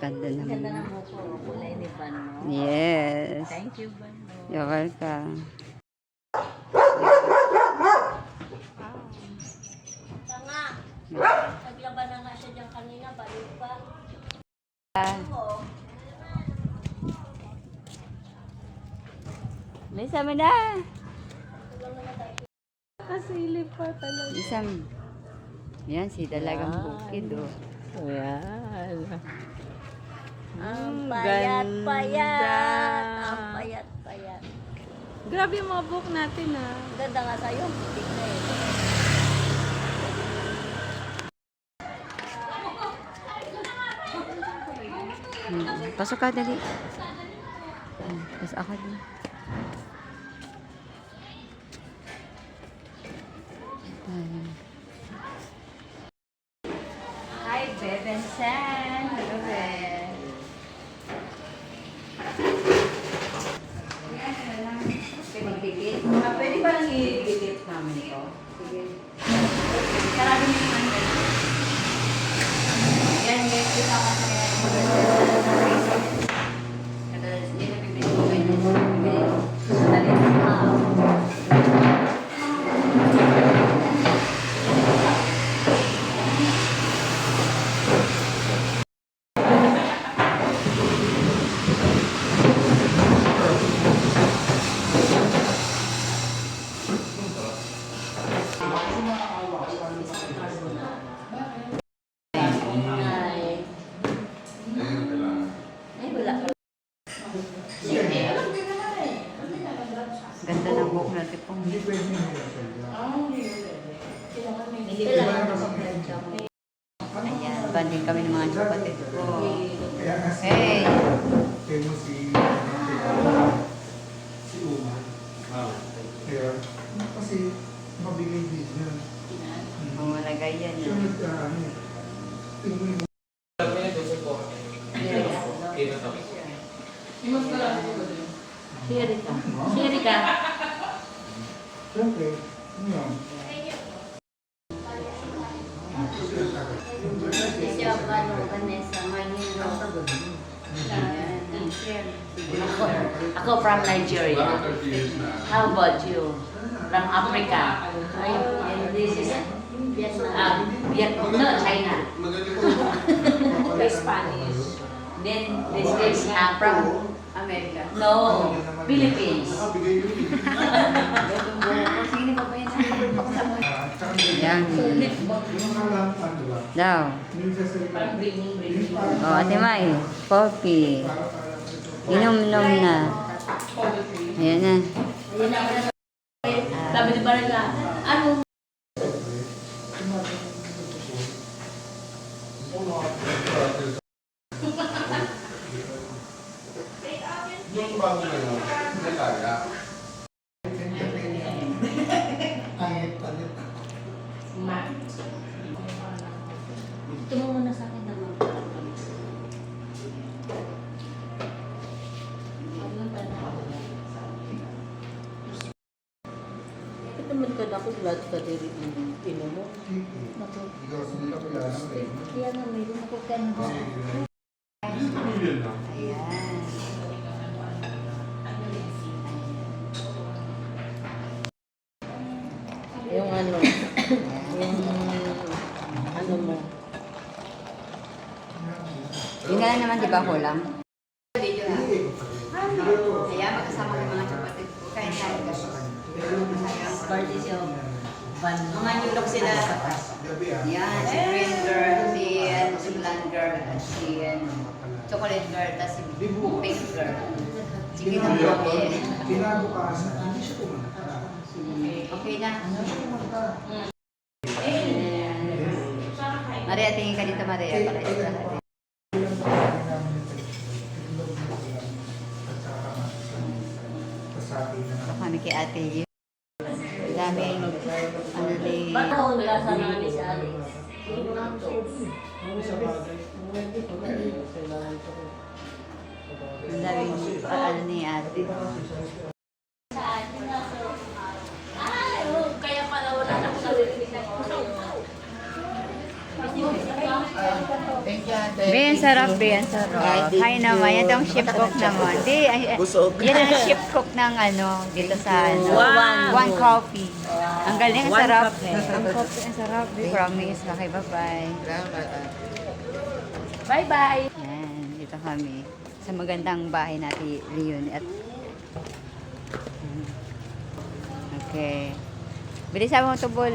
Ganda naman. Ganda ng buko. Kulay ni Bano. Yes. Thank you, Bano. You're welcome. Tanga. Naglaban na nga siya dyan kanina. Balik pa. Lisa mo na. Kasilip pa talaga. Lisa. Yan, si dalagang Yan. bukid, oh. Ayan. Ang Ganda. payat-payat. Ang payat-payat. Grabe yung mga buhok natin, ah. Ganda nga sa'yo. Putik na eh. Pasok ka, dali. Pasok ako dali. Hi, Beb and San. Hello, Beb. Pinagdikit. Pwede ba lang i-dikit namin ito? Sige. Karami naman. Yan, yes, kita ka sa kadalas din nabibili ko kayo. Bibili ko. Ganda ng buhok natin po. Ayan, banding kami ng mga kapatid ko. Hey! Si Uma. Kaya, kasi mabigay din niya. Mga lagay yan. Siya tingin Sherika. Sherika. siyempre, ano yan? Siya Bano, Vanessa, Manilo. Ako from Nigeria. How about you? From Africa? And this is Vietnam, no, China. Spanish. Then this is from America. no, Philippines. Bigay yun eh. Sige pa ba yan? Tsaka may- Yan. Yung nakalang ano ba? Daw. Yung sasalita. Yung O, Ate Mai. Coffee. Inom-inom na. Ayan na. Sabi ni Barila, ano? Yung bago na yun, hindi kaya. Angit. Ito mo muna sa akin naman. Ito man ka na ako, glad ka diri ino mo. Ikaw sila pala ng rin. Kaya nga, mayroon ako kanho. Million na. Ayan. Yung ano, yung ano mo. Yun na lang naman, di ba, kulang? Video na. Kaya magkasama ng mga kapatid ko. Kaya tayo kasi. Party siya. Mga nulok sila. Gabi ah. Yan, si green girl, si blonde girl, at si chocolate girl, tapos si pink girl. Sige na kami. Kinabukasan, hindi siya pumunta. Okay na. Maria, tingin ka dito, Maria. Para isa lahat. So, kami kay Ate Yu. Ang daming, ano din, Bano, wala sa mga ni si Alex. ang daming, ano ni Ate. Kaya pala wala na ako naririnig na Thank you, ate. Be, ang sarap, be, ang sarap. Hi naman, yan ang chef cook naman. Di, yan ang chef cook ng ano, dito sa ano. One coffee. Ang galing, ang sarap. Ang coffee, ang sarap. Be, promise. Okay, bye-bye. Bye-bye. Yan, dito kami. Sa magandang bahay natin, Leon. At, okay. Bilisan mo, tubol.